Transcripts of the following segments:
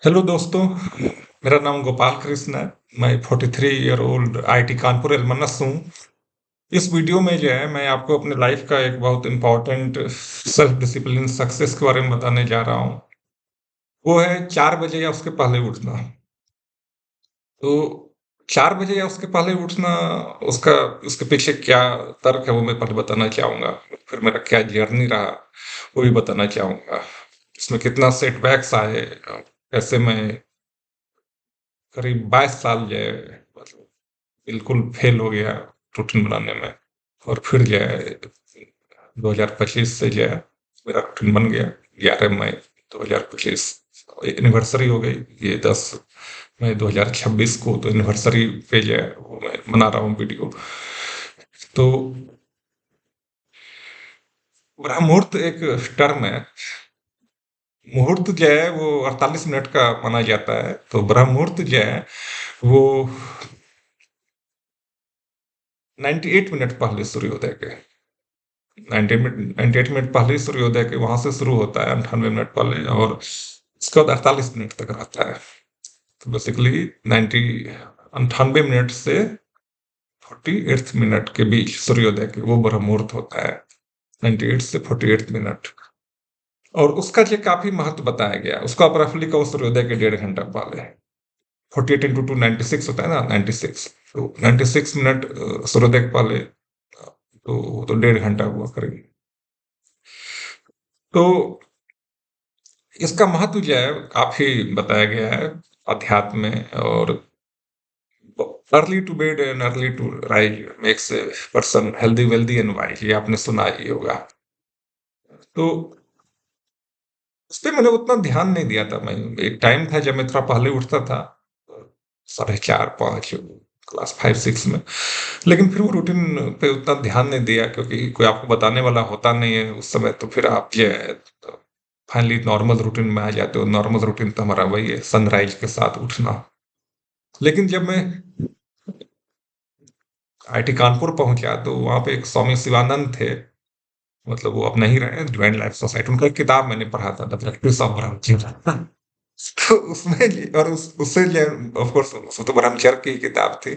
Hello दोस्तों, मेरा नाम गोपाल कृष्ण है। मैं 43 ईयर ओल्ड आईटी कानपुर एलमनस हूँ। इस वीडियो में जो है मैं आपको अपने लाइफ का एक बहुत इम्पोर्टेंट सेल्फ डिसिप्लिन सक्सेस के बारे में बताने जा रहा हूँ। वो है 4 बजे या उसके पहले उठना। तो 4 बजे या उसके पहले उठना, उसका उसके पीछे क्या तर्क है वो मैं पहले बताना चाहूँगा। फिर मेरा क्या जर्नी रहा वो भी बताना चाहूँगा। इसमें कितना सेटबैक्स आए, कैसे मैं करीब 22 साल जो है मतलब बिल्कुल फेल हो गया रूटीन बनाने में। और फिर जो है 2025 से जो है मेरा रूटीन बन गया। 11 मई 2025 एनिवर्सरी हो गई। ये 10 मई 2026 को तो एनिवर्सरी पे जो है वो मैं बना रहा हूँ वीडियो। तो ब्रह्ममुहूर्त एक टर्म है। मुहूर्त जो है वो 48 मिनट का माना जाता है। तो ब्रह्ममुहूर्त जो है वो 98 मिनट पहले सूर्योदय के 98 मिनट पहले ही सूर्योदय के वहां से शुरू होता है 98 मिनट पहले, और उसके बाद 48 मिनट तक रहता है। तो बेसिकली 98 मिनट से 48 मिनट के बीच सूर्योदय के वो ब्रह्म मुहूर्त होता है। 98 से 48 मिनट। और उसका जो काफी महत्व बताया गया, उसको आप रफली कहो सूर्योदय के 1.5 घंटा पहले। 48 into 2 96 होता है ना, 96। तो 96 मिनट सूर्योदय के पहले, तो 1.5 घंटा हुआ करीब। तो इसका महत्व जो है काफी बताया गया है अध्यात्म में। और early to bed and early to rise makes a person healthy wealthy and wise, ये आपने सुना ही होगा। तो उस पे मैंने उतना ध्यान नहीं दिया था। मैं एक टाइम था जब मैं थोड़ा पहले उठता था, 4:30 5 क्लास 5 6 में। लेकिन फिर वो रूटीन पे उतना ध्यान नहीं दिया क्योंकि कोई आपको बताने वाला होता नहीं है उस समय। तो फिर आप जो है फाइनली नॉर्मल रूटीन में आ जाते हो। नॉर्मल रूटीन तो हमारा वही है, सनराइज के साथ उठना। लेकिन जब मैं आईटी कानपुर पहुंचा तो वहां पे एक स्वामी शिवानंद थे। मतलब वो अब नहीं रहे, डिवाइन लाइफ सोसाइटी। उनका एक किताब मैंने पढ़ा था, द प्रैक्टिस ऑफ ब्रह्मचर्य। तो उसमें और उससे जो ऑफ कोर्स वो तो ब्रह्मचर्य की किताब थी।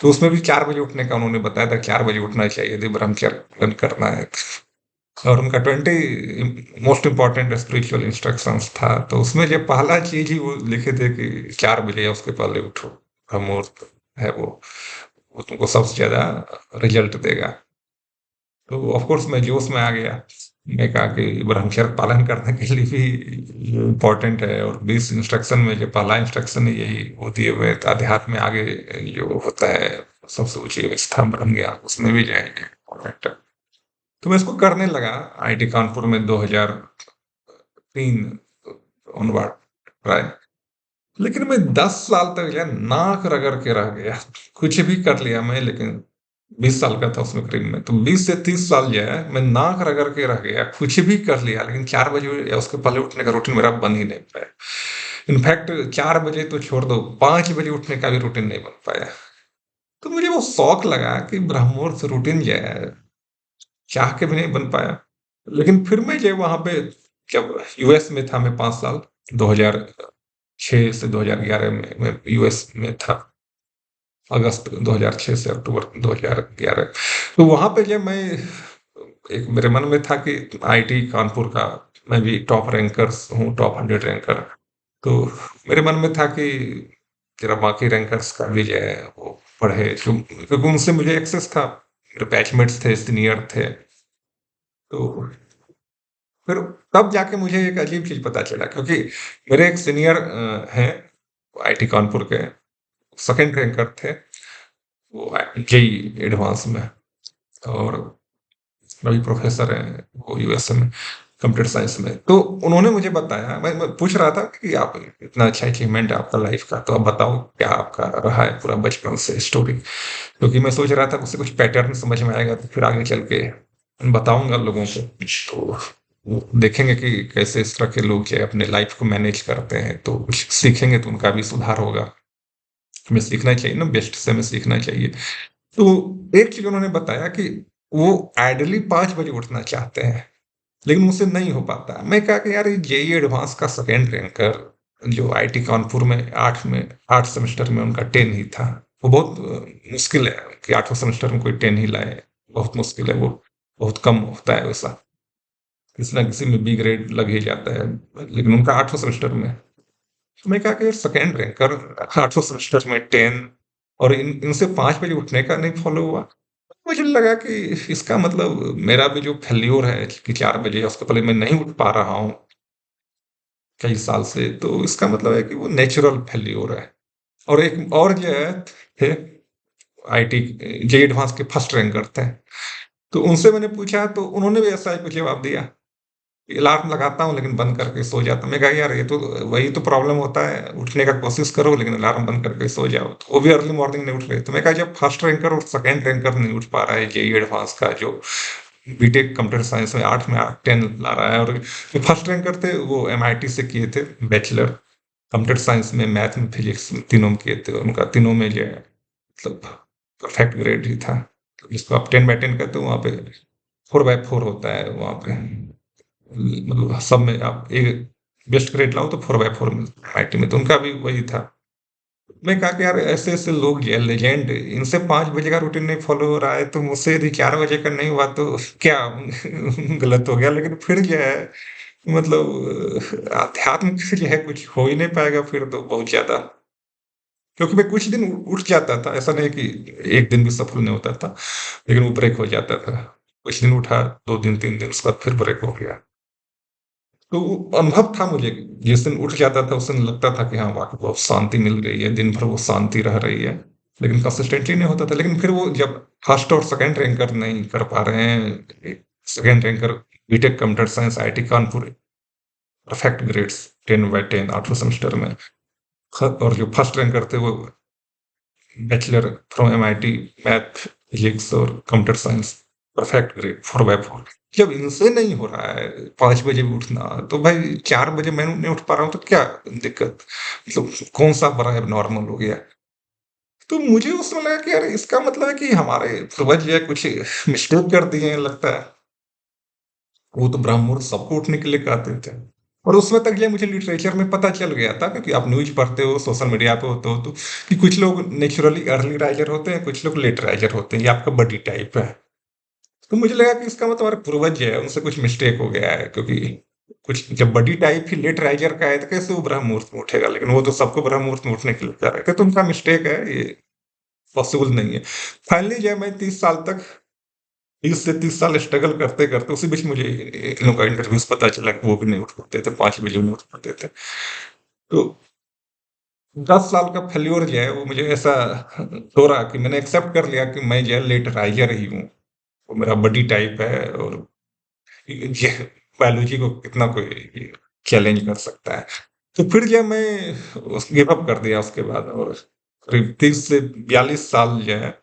तो उसमें भी 4 बजे उठने का उन्होंने बताया था। 4 बजे उठना चाहिए यदि ब्रह्मचर्य पालन करना है। और उनका 20 मोस्ट इम्पोर्टेंट स्पिरिचुअल इंस्ट्रक्शंस था। तो उसमें जो पहला चीज ही वो लिखे थे कि 4 बजे या उसके पहले उठो। ब्रह्ममुहूर्त है वो तुमको सबसे ज्यादा रिजल्ट देगा। तो ऑफ कोर्स मैं जोश में आ गया। मैं कहा कि ब्रह्मचर्य पालन करने के लिए भी इम्पोर्टेंट है। और 20 इंस्ट्रक्शन में जो पहला इंस्ट्रक्शन है यही वो दिए हुए थे। अध्यात्म में आगे जो होता है सबसे ऊंची अवस्था ब्रह्म ज्ञान, उसमें भी जाएंगे इम्पोर्टेंट है। तो मैं इसको करने लगा आईटी कानपुर में 2003 ऑनवर्ड प्राय। लेकिन मैं 10 साल तक जो है नाक रगड़ के रह गया। कुछ भी कर लिया मैं, लेकिन 20 साल का था उसमें करीब में। तो 20 से 30 साल जो है मैं नाक रगड़ के रह गया, कुछ भी कर लिया, लेकिन 4 बजे या उसके पहले उठने का रूटीन मेरा बन ही नहीं पाया। इनफैक्ट 4 बजे तो छोड़ दो, 5 बजे उठने का भी रूटीन नहीं बन पाया। तो मुझे वो शौक लगा कि ब्रह्ममुहूर्त रूटीन जो है चाह के भी नहीं बन पाया। लेकिन फिर मैं जो वहां पे जब यूएस में था, मैं 5 साल 2006 से 2011 में मैं यूएस में था। अगस्त 2006 से अक्टूबर 2011। तो वहां पे जब मैं एक मेरे मन में था कि आईटी कानपुर का मैं भी टॉप रैंकर्स हूँ, टॉप 100 रैंकर। तो मेरे मन में था कि जरा बाकी रैंकर्स का भी जो है वो पढ़े, क्योंकि उनसे मुझे एक्सेस था। मेरे बैचमेट्स थे, सीनियर थे। तो फिर तब जाके मुझे एक अजीब चीज पता चला, क्योंकि मेरे एक सीनियर हैं आईटी कानपुर के, सेकंड रैंकर थे वो जेई एडवांस में। और अभी प्रोफेसर हैं वो यूएसए में कंप्यूटर साइंस में। तो उन्होंने मुझे बताया, मैं पूछ रहा था कि आप इतना अच्छा अचीवमेंट है आपका लाइफ का, तो आप बताओ क्या आपका रहा है पूरा बचपन से स्टोरी। क्योंकि मैं सोच रहा था उससे कुछ पैटर्न समझ में आएगा तो फिर आगे चल के बताऊंगा लोगों को। तो वो देखेंगे कि कैसे इस तरह के लोग जो है अपने लाइफ को मैनेज करते हैं, तो कुछ सीखेंगे तो उनका भी सुधार होगा। हमें सीखना चाहिए ना, बेस्ट से हमें सीखना चाहिए। तो एक चीज उन्होंने बताया कि वो आइडियली 5 बजे उठना चाहते हैं, लेकिन उनसे नहीं हो पाता। मैं कहा कि यार ये जेई एडवांस का सेकेंड रैंकर जो आईटी कानपुर में 8 सेमेस्टर में उनका 10 ही था। वो बहुत मुश्किल है कि 8वें सेमेस्टर में कोई 10 ही लाए, बहुत मुश्किल है वो, बहुत कम होता है वैसा। किसी ना किसी में बी ग्रेड लग ही जाता है, लेकिन उनका 8वें सेमेस्टर में। तो मैं कहा कि यार सेकंड रैंकर 8वें सेमेस्टर में 10, और इनसे 5 बजे उठने का नहीं फॉलो हुआ। मुझे लगा कि इसका मतलब मेरा भी जो फेल्योर है कि 4 बजे उसके पहले मैं नहीं उठ पा रहा हूँ कई साल से, तो इसका मतलब है कि वो नेचुरल फेल्योर है। और एक और जो है थे आईटी जेईई एडवांस के फर्स्ट रैंकर थे, तो उनसे मैंने पूछा तो उन्होंने भी ऐसा ही कुछ जवाब दिया। अलार्म लगाता हूँ लेकिन बंद करके सो जाता हूँ। मैं कहा यार ये तो वही तो प्रॉब्लम होता है, उठने का कोशिश करो लेकिन अलार्म बंद करके सो जाओ। तो वो भी अर्ली मॉर्निंग नहीं उठ रहे। तो मैं कहा जब फर्स्ट रैंकर और सेकंड रैंकर नहीं उठ पा रहा है जेईई एडवांस का, जो बीटेक कंप्यूटर साइंस में 8 में 10 ला रहा है, और जो फर्स्ट रैंकर थे वो एमआईटी से किए थे बैचलर कंप्यूटर साइंस में, मैथ में, फिजिक्स में, तीनों में किए थे। उनका तीनों में जो है मतलब परफेक्ट ग्रेड ही था। तो जिसको आप 10/10 कहते हो वहाँ पे 4/4 होता है वहाँ पे। मतलब सब में आप एक बेस्ट ग्रेड लाओ तो 4/4 मिलता है आईटी में, तो उनका भी वही था। मैं कहा कि यार ऐसे-ऐसे लोग जो है लेजेंड, इनसे 5 बजे का रूटीन नहीं फॉलो हो रहा है, तो मुझसे यदि 4 बजे का नहीं हुआ तो क्या गलत हो गया। लेकिन फिर जो है मतलब अध्यात्म से जो है कुछ हो ही नहीं पाएगा फिर तो बहुत ज़्यादा। क्योंकि मैं कुछ दिन उठ जाता था, ऐसा नहीं कि एक दिन भी सफल नहीं होता था, लेकिन वो ब्रेक हो जाता था। कुछ दिन उठा, 2 दिन, 3 दिन, उसके बाद फिर ब्रेक हो गया। तो वो अनुभव था मुझे, जिस दिन उठ जाता था उस दिन लगता था कि हाँ, वाक़ई बहुत शांति मिल रही है, दिन भर वो शांति रह रही है। लेकिन कंसिस्टेंटली नहीं होता था। लेकिन फिर वो जब फर्स्ट और सेकंड रैंकर नहीं कर पा रहे हैं, second ranker BTech computer science IIT Kanpur, perfect grades 10/10 8वें सेमेस्टर में, और जो फर्स्ट रैंकर थे वो bachelor from MIT math, physics और कंप्यूटर साइंस, परफेक्ट ग्रेड 4/4। जब इनसे नहीं हो रहा है 5 बजे भी उठना, तो भाई 4 बजे मैं नहीं उठ पा रहा हूँ तो क्या दिक्कत, मतलब कौन सा बड़ा नॉर्मल हो गया। तो मुझे उस समय लगा कि यार इसका मतलब है कि हमारे पूर्वज जो है कुछ मिस्टेक कर दिए हैं लगता है। वो तो ब्रह्म मुहूर्त सबको उठने के लिए कहते थे। और उसमें तक ये मुझे लिटरेचर में पता चल गया था, क्योंकि आप न्यूज़ पढ़ते हो, सोशल मीडिया पे होते हो, तो कि कुछ लोग नेचुरली अर्ली राइजर होते हैं, कुछ लोग लेट राइजर होते हैं। ये आपका बॉडी टाइप है। तो मुझे लगा कि इसका मतलब हमारे पूर्वज जो है उनसे कुछ मिस्टेक हो गया है, क्योंकि कुछ जब बॉडी टाइप ही लेट राइजर का है तो कैसे वो ब्रह्म मुहूर्त में उठेगा। लेकिन वो तो सबको ब्रह्म मुहूर्त में उठने के लिए कह रहे थे, तो उनका मिस्टेक है, ये पॉसिबल नहीं है। फाइनली जो है मैं 30 साल तक, 20 से 30 साल स्ट्रगल करते-करते उसी बीच मुझे इन लोगों का इंटरव्यूज़ पता चला कि वो भी नहीं उठ पाते थे, 5 बजे नहीं उठ पाते थे। तो 10 साल का फेल्योर जो है वो मुझे ऐसा हो रहा कि मैंने एक्सेप्ट कर लिया कि मैं जो है लेट राइज़र ही हूँ। वो मेरा बॉडी टाइप है, और ये बायोलॉजी को कितना कोई चैलेंज कर सकता है। तो फिर जो है मैं गिव अप कर दिया उसके बाद, और करीब 30 से 42 साल जो है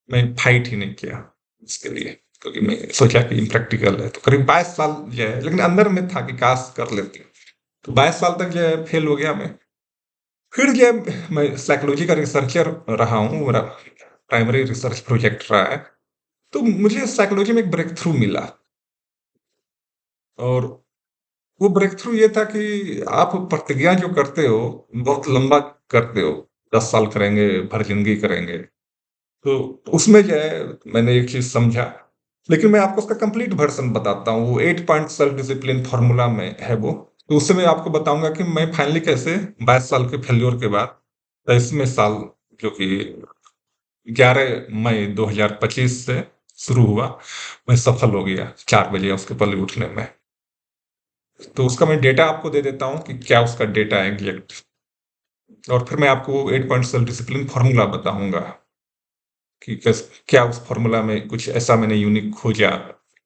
मैं फाइट ही नहीं किया उसके लिए, क्योंकि मैं सोचा कि इम्प्रैक्टिकल है। तो करीब 22 साल जो है, लेकिन अंदर में था कि काश कर लेती। तो 22 साल तक जो है फेल हो गया मैं। फिर जो है मैं साइकोलॉजी का रिसर्चर रहा हूँ, मेरा प्राइमरी रिसर्च प्रोजेक्ट रहा है। तो मुझे साइकोलॉजी में एक ब्रेक थ्रू मिला, और वो ब्रेक थ्रू ये था कि आप प्रतिज्ञा जो करते हो, बहुत लंबा करते हो, 10 साल करेंगे, भर ज़िंदगी करेंगे। तो उसमें जो है मैंने एक चीज़ समझा, लेकिन मैं आपको उसका कंप्लीट वर्ज़न बताता हूँ। वो 8 पॉइंट सेल्फ डिसिप्लिन फ़ॉर्मूला में है वो। तो उससे मैं आपको बताऊँगा कि मैं फाइनली कैसे 22 साल के फेल्योर के बाद 23वें साल, जो कि 11 मई 2025 से शुरू हुआ, मैं सफल हो गया 4 बजे उसके पहले उठने में। तो उसका मैं डेटा आपको दे देता हूँ कि क्या उसका डेटा है एग्ज़ैक्ट, और फिर मैं आपको 8 पॉइंट सेल्फ डिसिप्लिन फ़ॉर्मूला बताऊँगा कि क्या उस फ़ॉर्मूला में कुछ ऐसा मैंने यूनिक खोजा,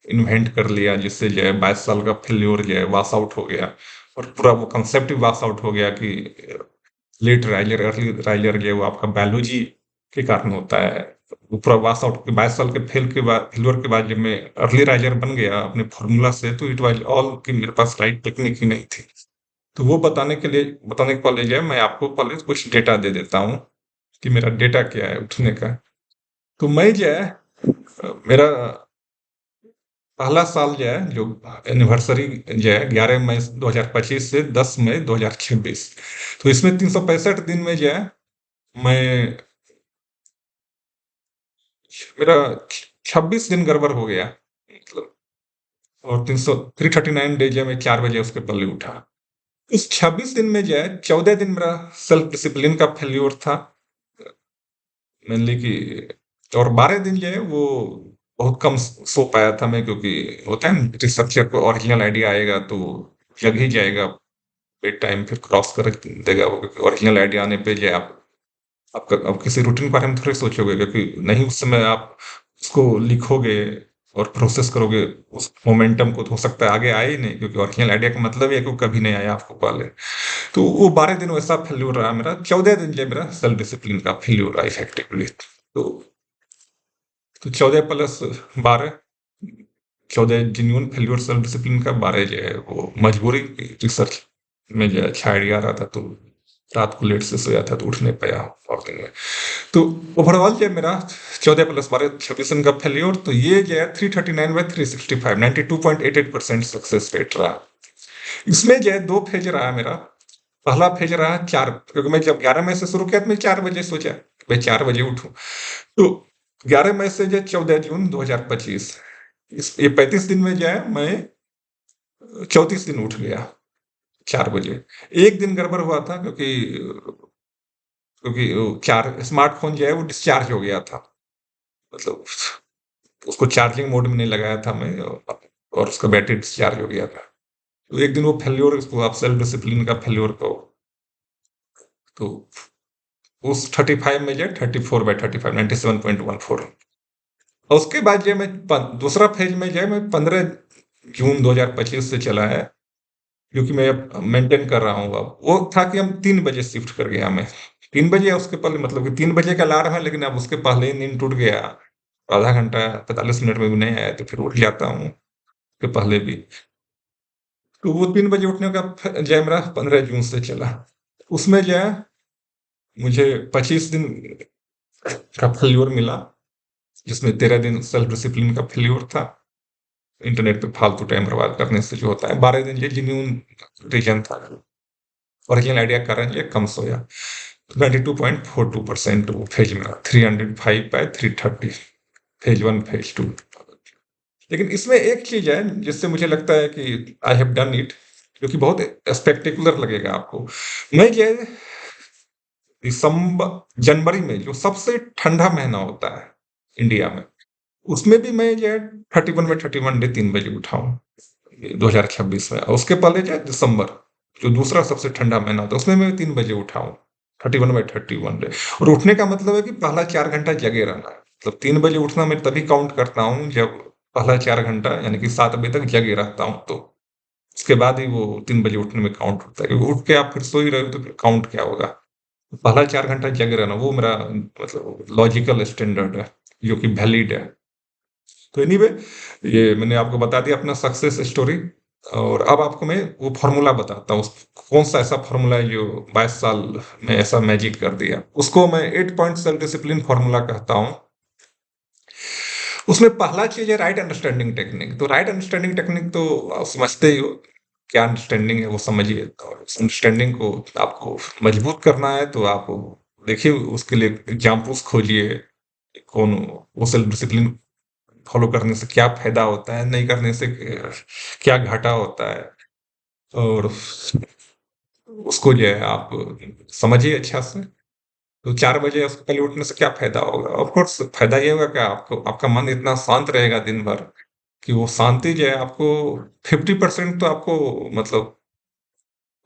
इन्वेंट कर लिया, जिससे जो है 22 साल का फेल्योर जो है वॉश आउट हो गया, और पूरा वो कांसेप्ट ही वॉश आउट हो गया कि लेट राइज़र, अर्ली राइज़र जो है वो आपका बायोलॉजी के कारण होता है। वो पूरा वॉश आउट के 22 साल के फेल्योर के बाद जब मैं अर्ली राइज़र बन गया अपने फ़ॉर्मूला से, तो इट वाज़ ऑल कि मेरे पास राइट टेक्निक ही नहीं थी। तो वो बताने के पहले जो है मैं आपको पहले कुछ डेटा दे देता हूँ कि मेरा डेटा क्या है उठने का। तो मैं जो है मेरा पहला साल जो है, जो एनिवर्सरी जो है 11 मई 2025 से 10 मई 2026, तो इसमें 365 दिन में जो है मैं मेरा 26 दिन गड़बड़ हो गया, मतलब। और 339 डेज है, मैं 4 बजे उसके पहले उठा। इस 26 दिन में जो है 14 दिन मेरा सेल्फ डिसिप्लिन का फेल्योर था, मेनली कि। और 12 दिन जो है वो बहुत कम सो पाया था मैं, क्योंकि होता है ना, रिसर्चर को ओरिजिनल आइडिया आएगा तो जग ही जाएगा, बेड टाइम फिर क्रॉस कर देगा वो, क्योंकि ओरिजिनल आइडिया आने पे जो है आपका अब किसी रूटीन के बारे में थोड़ी सोचोगे, क्योंकि नहीं उस समय आप उसको लिखोगे और प्रोसेस करोगे उस मोमेंटम को, तो हो सकता है आगे आए ही नहीं, क्योंकि ओरिजिनल आइडिया का मतलब ही है कि वो कभी नहीं आया आपको पहले। तो वो 12 दिन वैसा फेल्यूर रहा मेरा, 14 दिन जो है मेरा सेल्फ डिसिप्लिन का फेल्यूर रहा इफेक्टिवली। तो 14 + 12, 14 जेन्युइन फेल्यूर सेल्फ डिसिप्लिन का, 12 जो है वो मजबूरी रिसर्च में जो है अच्छा आइडिया आ रहा था, तो रात को लेट से सोया था तो उठ नहीं पाया और दिन में। तो ओवरऑल जो है मेरा 14 + 12 26 का फेल्योर, तो ये जो है 339/365 92.88% सक्सेस रेट रहा। इसमें जो है 2 फेज रहा मेरा। पहला फेज रहा 4, क्योंकि मैं जब 11 मई से शुरू किया तो मैं 4 बजे सोचा मैं 4 बजे उठूं। तो 11 मई से जो 14 जून 2025, ये 35 दिन में जो है मैं 34 दिन उठ गया 4 बजे। एक दिन गड़बड़ हुआ था, क्योंकि वो चार स्मार्टफोन जो है वो डिस्चार्ज हो गया था, मतलब उसको चार्जिंग मोड में नहीं लगाया था मैं, और उसका बैटरी डिस्चार्ज हो गया था। तो एक दिन वो फेल्योर, उसको आप सेल्फ डिसिप्लिन का फेल्योर कहो। तो उस 35 में जो है 34/35 97.14। और उसके बाद जो है मैं दूसरा फेज में जो है मैं 15 जून 2025 से चला है, क्योंकि मैं अब मेंटेन कर रहा हूँ। अब वो था कि हम 3 बजे शिफ्ट कर गया मैं, 3 बजे, उसके पहले मतलब कि 3 बजे का अलार्म है, लेकिन अब उसके पहले ही नींद टूट गया, आधा घंटा 45 मिनट में भी नहीं आया तो फिर उठ जाता हूँ उसके पहले भी। तो वो 3 बजे उठने का जो है मेरा 15 जून से चला। उसमें जो है मुझे 25 दिन का फेल्योर मिला, जिसमें 13 दिन सेल्फ डिसिप्लिन का फेल्योर था, इंटरनेट पे फालतू टाइम बर्बाद करने से जो होता है। 12 दिन ये जेन्यून रीजन था, ओरिजिनल आइडिया के कारण ये कम सोया। 92.42% वो फेज मेरा 305/330, फेज 1 फेज 2। लेकिन इसमें एक चीज है जिससे मुझे लगता है कि आई हैव डन इट, जो कि बहुत स्पेक्टेकुलर लगेगा आपको। मैं ये दिसंबर जनवरी में, जो सबसे ठंडा महीना होता है इंडिया में, उसमें भी मैं जो है 31/31 डे 3 बजे उठा हूँ 2026 में। और उसके पहले जो है दिसंबर, जो दूसरा सबसे ठंडा महीना होता है, उसमें मैं 3 बजे उठा हूँ 31/31 डे। और उठने का मतलब है कि पहला 4 घंटा जगे रहना है, मतलब 3 बजे उठना मैं तभी काउंट करता हूँ जब पहला 4 घंटा यानी कि 7 बजे तक जगे रहता हूँ, तो उसके बाद ही वो 3 बजे उठने में काउंट होता है, क्योंकि उठ के आप फिर सो ही रहे हो तो फिर काउंट क्या होगा। पहला 4 घंटा जगे रहना वो मेरा मतलब लॉजिकल स्टैंडर्ड है, जो कि वैलिड है। तो एनीवे, ये मैंने आपको बता दिया अपना सक्सेस स्टोरी। और अब आपको मैं वो फॉर्मूला बताता हूँ, कौन सा ऐसा फॉर्मूला है जो 22 साल में ऐसा मैजिक कर दिया। उसको मैं 8 पॉइंट सेल्फ डिसिप्लिन फॉर्मूला कहता हूँ। उसमें पहला चीज है राइट अंडरस्टैंडिंग टेक्निक। तो राइट अंडरस्टैंडिंग टेक्निक तो आप समझते ही हो, क्या अंडरस्टैंडिंग है वो समझिए। और उस अंडरस्टैंडिंग को आपको मजबूत करना है तो आप देखिए, उसके लिए एग्जाम्पल्स खोजिए, कौन वो सेल्फ डिसिप्लिन फॉलो करने से क्या फायदा होता है, नहीं करने से क्या घाटा होता है। और उसको जो है आप समझिए अच्छा से। तो 4 बजे उसको पहले उठने से क्या फायदा होगा? ऑफ कोर्स फायदा ये होगा कि आपको आपका मन इतना शांत रहेगा दिन भर, कि वो शांति जो है आपको 50% तो आपको मतलब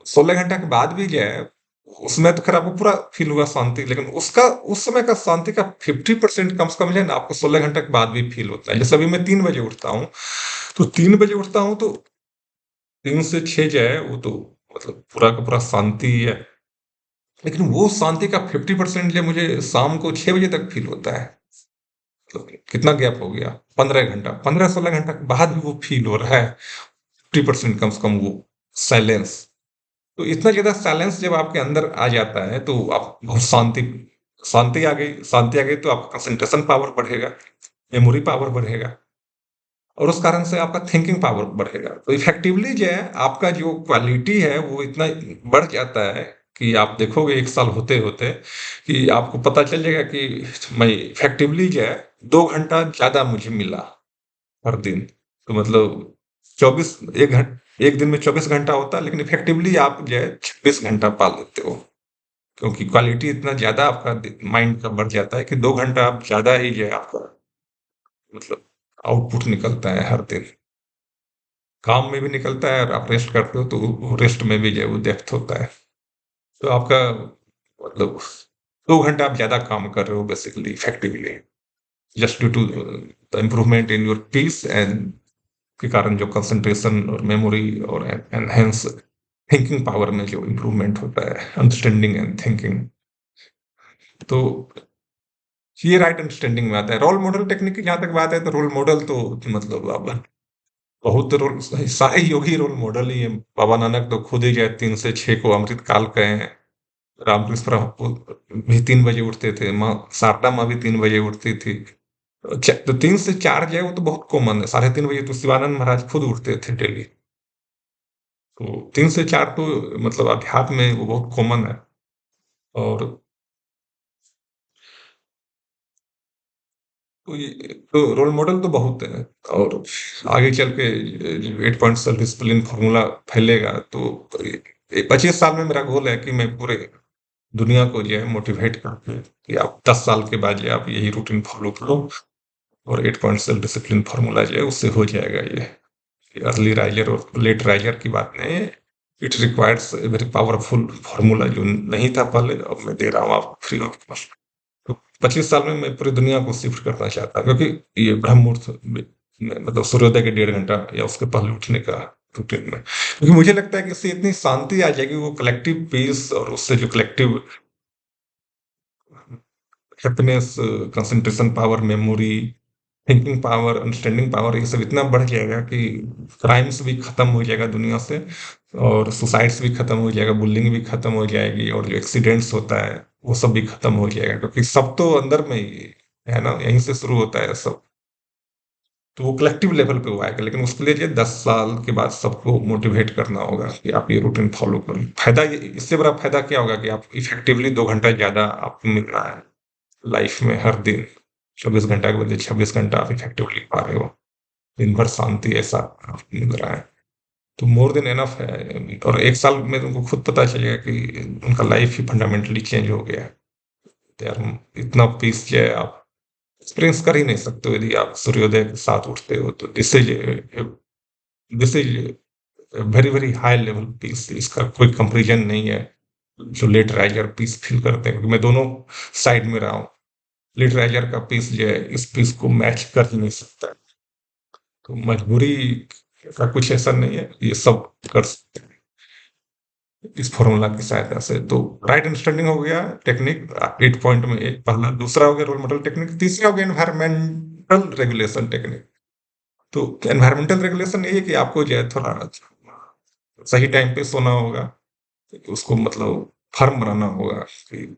16 घंटा के बाद भी जो है, उसमें तो खैर आपको पूरा फील हुआ शांति, लेकिन उसका उस समय का शांति का 50% कम से कम जो है ना, आपको 16 घंटा के बाद भी फील होता है। जैसे अभी मैं 3 बजे उठता हूँ, तो 3 बजे उठता हूँ तो 3 से 6 जो है वो तो मतलब पूरा का पूरा शांति है। लेकिन वो शांति का 50% जो मुझे शाम को 6 बजे तक फील होता है। तो कितना गैप हो गया? 15 घंटा, 15-16 घंटा के बाद भी वो फील हो रहा है 50% कम से कम वो साइलेंस। तो इतना ज़्यादा साइलेंस जब आपके अंदर आ जाता है तो आप बहुत शांति आ गई, शांति आ गई तो आपका कंसंट्रेशन पावर बढ़ेगा, मेमोरी पावर बढ़ेगा। और उस कारण से आपका थिंकिंग पावर बढ़ेगा। तो इफ़ेक्टिवली जो है आपका जो क्वालिटी है वो इतना बढ़ जाता है कि आप देखोगे 1 साल होते-होते कि आपको पता चल जाएगा कि मैं इफ़ेक्टिवली जो है 2 घंटा ज़्यादा मुझे मिला हर दिन। तो मतलब 24 1 दिन में 24 घंटा होता है, लेकिन इफ़ेक्टिवली आप जो है 26 घंटा पा लेते हो। क्योंकि क्वालिटी इतना ज़्यादा आपका माइंड का बढ़ जाता है कि 2 घंटा आप ज़्यादा ही जो है आपका मतलब आउटपुट निकलता है हर दिन। काम में भी निकलता है और आप रेस्ट करते हो तो रेस्ट में भी जो है वो डेप्थ होता है। तो आपका मतलब 2 घंटा आप ज़्यादा काम कर रहे हो basically effectively just due to the improvement in your peace and के कारण जो कंसंट्रेशन और मेमोरी और एनहांस थिंकिंग पावर में जो इम्प्रूवमेंट होता है, अंडरस्टैंडिंग एंड थिंकिंग। तो ये राइट अंडरस्टैंडिंग में आता है। रोल मॉडल टेक्निक की जहाँ तक बात है तो रोल मॉडल तो मतलब अब बहुत रोल सारे योगी रोल मॉडल ही हैं। बाबा नानक तो खुद ही जो है 3 से 6 को अमृत काल कहे हैं। रामकृष्ण परमहंस भी 3 बजे उठते थे, माँ शारदा माँ भी 3 बजे उठती थी। तो 3 से 4 जो है वो तो बहुत कॉमन है। साढ़े 3 बजे तो शिवानंद महाराज खुद उठते थे डेली। तो 3 से 4 तो मतलब अध्यात्म में वो बहुत कॉमन है। और तो ये तो रोल मॉडल तो बहुत है। और आगे चल के 8 पॉइंट सेल्फ डिसिप्लिन फॉर्मूला फैलेगा तो 25 साल में मेरा गोल है कि मैं पूरे दुनिया को जो है मोटिवेट करके कि आप 10 साल के बाद जो है आप यही रूटीन फॉलो करो और 8 पॉइंट सेल्फ डिसिप्लिन फॉर्मूला जो है उससे हो जाएगा ये। अर्ली राइजर और लेट राइजर की बात नहीं है। It requires a very powerful formula जो नहीं था पहले, अब मैं दे रहा हूँ आपको फ्री ऑफ कॉस्ट। तो 25 साल में मैं पूरी दुनिया को शिफ्ट करना चाहता हूँ क्योंकि ये ब्रह्म मुहूर्त में मतलब सूर्योदय के 1.5 घंटा या उसके पहले उठने का रूटीन में, क्योंकि मुझे लगता है कि इससे इतनी शांति आ जाएगी, वो कलेक्टिव पीस और उससे जो collective happiness, concentration power, memory, thinking power, understanding power, ये सब इतना बढ़ जाएगा कि क्राइम्स भी खत्म हो जाएगा दुनिया से और सुसाइड्स भी खत्म हो जाएगा, बुलिंग भी खत्म हो जाएगी और जो एक्सीडेंट्स होता है वो सब भी खत्म हो जाएगा, क्योंकि सब तो अंदर में ही है ना, यहीं से शुरू होता है सब। तो वो कलेक्टिव लेवल पे हुआ है, लेकिन उसके लिए 10 साल के बाद सबको मोटिवेट करना होगा कि आप ये रूटीन फॉलो करो। फायदा इससे बड़ा फायदा क्या होगा कि आप इफेक्टिवली 2 घंटा ज्यादा आपको मिल रहा है लाइफ में हर दिन। 24 घंटा के बदले 26 घंटा आप इफेक्टिवली पा रहे हो, दिन भर शांति ऐसा आपको मिल रहा है, तो मोर देन एनफ है। और 1 साल में तुमको खुद पता चलेगा कि उनका लाइफ ही फंडामेंटली चेंज हो गया है। तो यार इतना पीस जो है आप एक्सपीरियंस कर ही नहीं सकते हो यदि आप सूर्योदय के साथ उठते हो। तो this is very very high level peace, इसका कोई कंपेरिजन नहीं है। जो लेट राइजर पीस फील करते हैं, क्योंकि मैं दोनों साइड में रहा हूँ, लिटरेचर का पीस जो है इस पीस को मैच कर ही नहीं सकता है। तो मजबूरी का कुछ ऐसा नहीं है, ये सब कर सकते हैं इस फॉर्मूला की सहायता से। तो राइट अंडरस्टैंडिंग हो गया टेक्निक 8 पॉइंट में, एक पहला। दूसरा हो गया रोल मॉडल टेक्निक। तीसरा हो गया एनवायरमेंटल रेगुलेशन टेक्निक। तो एनवायरमेंटल रेगुलेशन ये है कि आपको जो है थोड़ा सही टाइम पे सोना होगा, उसको मतलब फर्म बनाना होगा कि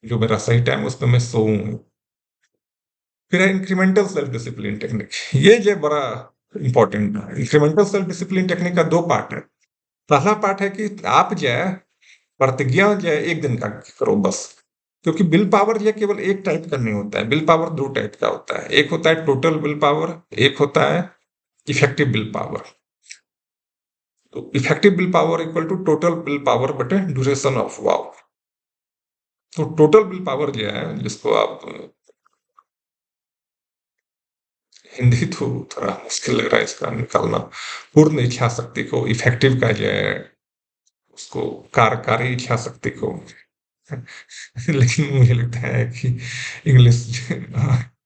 जो मेरा सही टाइम है उस पे मैं सोऊं। फिर है इंक्रीमेंटल सेल्फ डिसिप्लिन टेक्निक। ये जो बड़ा इंपॉर्टेंट है। इंक्रीमेंटल सेल्फ डिसिप्लिन टेक्निक का 2 पार्ट है। पहला पार्ट है कि आप जो है प्रतिज्ञा जो है 1 दिन का करो बस। क्योंकि विल पावर जो है केवल एक टाइप का नहीं होता है, विल पावर 2 टाइप का होता है। एक होता है टोटल विल पावर, एक होता है इफेक्टिव विल पावर। तो effective will power equal to total will power बटे ड्यूरेशन ऑफ वाव। तो टोटल विल पावर जो है जिसको आप हिंदी तो थोड़ा मुश्किल लग रहा है इसका निकालना। पूर्ण इच्छा शक्ति को इफेक्टिव का जो है उसको कार्यकारी इच्छा शक्ति को लेकिन मुझे लगता है कि इंग्लिश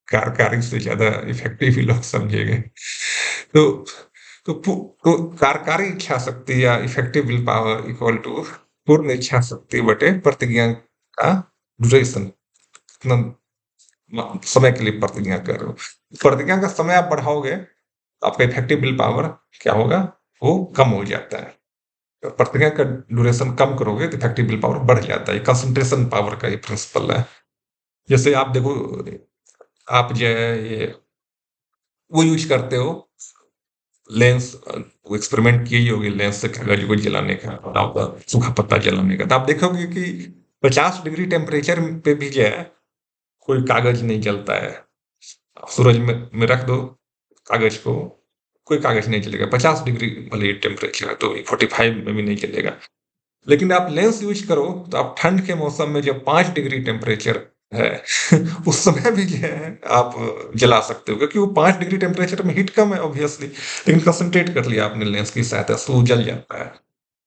कार्यकारी से ज्यादा इफेक्टिव ही लोग समझेंगे। तो तो कार्यकारी इच्छा शक्ति या effective will power equal to पूर्ण इच्छा शक्ति बटे प्रतिज्ञा का ड्यूरेशन। कितना समय के लिए प्रतिज्ञा कर रहे हो। प्रतिज्ञा का समय आप बढ़ाओगे, आपका इफेक्टिव विल पावर क्या होगा, वो कम हो जाता है। तो प्रतिज्ञा का ड्यूरेशन कम करोगे तो इफेक्टिव विल पावर बढ़ जाता है। कंसंट्रेशन पावर का ये प्रिंसिपल है। जैसे आप देखो, आप जो है ये वो यूज़ करते हो, लेंस वो एक्सपेरिमेंट किए ही होंगे लेंस से कागज को जलाने का और आपका सूखा पत्ता जलाने का, तो आप देखोगे कि 50 डिग्री टेम्परेचर पे भी जो है कोई कागज नहीं जलता है। आप सूरज में रख दो कागज को, कोई कागज नहीं जलेगा। 50 डिग्री भले ही टेम्परेचर है तो 45 में भी नहीं जलेगा। लेकिन आप लेंस यूज करो तो आप ठंड के मौसम में जब 5 डिग्री टेम्परेचर है उस समय भी जो है आप जला सकते हो, क्योंकि वो 5 डिग्री टेम्परेचर में हीट कम है ऑब्वियसली, लेकिन कंसंट्रेट कर लिया आपने लेंस की सहायता से, वो जल जाता है।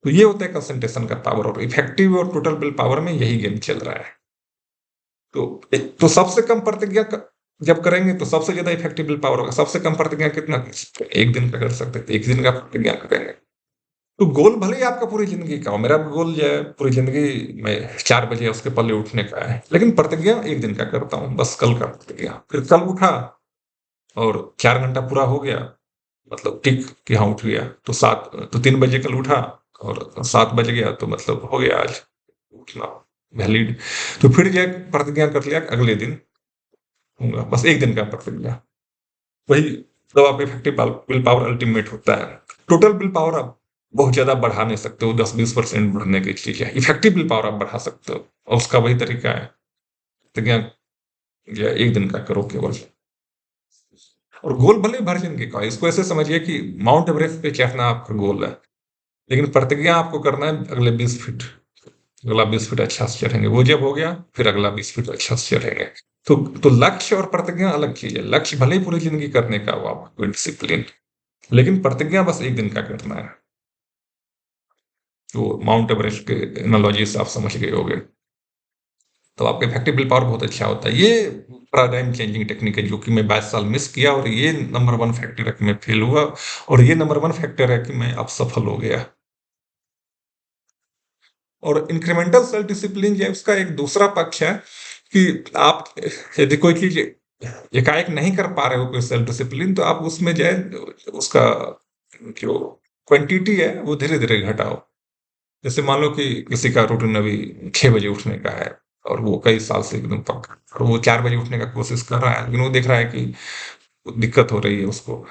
तो ये होता है कंसंट्रेशन का पावर, और इफेक्टिव और टोटल विल पावर में यही गेम चल रहा है। तो सबसे कम प्रतिज्ञा जब करेंगे तो सबसे ज्यादा इफेक्टिव विल पावर होगा। सबसे कम प्रतिज्ञा कितना कर सकते हैं? एक दिन का कर सकते हैं, तो एक दिन का प्रतिज्ञा करेंगे। तो गोल भले ही आपका पूरी जिंदगी का हो, मेरा गोल जो है पूरी जिंदगी में 4 बजे उसके पहले उठने का है, लेकिन प्रतिज्ञा एक दिन का करता हूँ, बस कल का प्रतिज्ञा। फिर कल उठा और 4 घंटा पूरा हो गया, मतलब टिक कि हाँ उठ गया, तो 3 बजे कल उठा और 7 बज गया, तो मतलब हो गया आज उठना वैलिड। तो फिर जो है प्रतिज्ञा कर लिया अगले दिन होगा, बस एक दिन का प्रतिज्ञा। वही तब आप इफेक्टिव विल पावर अल्टीमेट होता है। टोटल विल पावर आप बहुत ज्यादा बढ़ा नहीं सकते हो, 10-20% बढ़ने की चीज है। इफेक्टिव विल पावर आप बढ़ा सकते हो, और उसका वही तरीका है, तो क्या या एक दिन का करो केवल। और गोल भले ही वर्जन के का, इसको ऐसे समझिए कि माउंट एवरेस्ट पे चढ़ना आपका गोल है, लेकिन प्रतिज्ञा आपको करना है अगले 20 फीट, अगला 20 फीट अच्छा से चढ़ेंगे। वो जब हो गया फिर अगला 20 फीट अच्छा से चढ़ेंगे। तो लक्ष्य और प्रतिज्ञा अलग चीज है। लक्ष्य भले ही पूरी जिंदगी करने का हो आपको डिसिप्लिन, लेकिन प्रतिज्ञा बस एक दिन का करना है। तो माउंट एवरेस्ट के एनालॉजी से आप समझ गए होंगे। तो आपका इफेक्टिव विल पावर बहुत अच्छा होता है। ये पैराडाइम चेंजिंग टेक्निक है जो कि मैं 22 साल मिस किया, और ये नंबर वन फैक्टर है कि मैं फेल हुआ, और ये नंबर वन फैक्टर है कि मैं अब सफल हो गया। और इंक्रीमेंटल सेल्फ डिसिप्लिन जो है उसका एक दूसरा पक्ष है कि आप यदि कोई चीज एकाएक नहीं कर पा रहे हो, कोई सेल्फ डिसिप्लिन, तो आप उसमें जो है उसका जो क्वांटिटी है वो धीरे धीरे घटाओ। जैसे मान लो कि किसी का रूटीन अभी 6 बजे उठने का है, और वो कई साल से एकदम पक्का, और वो 4 बजे उठने का कोशिश कर रहा है, लेकिन वो देख रहा है कि दिक्कत हो रही है उसको।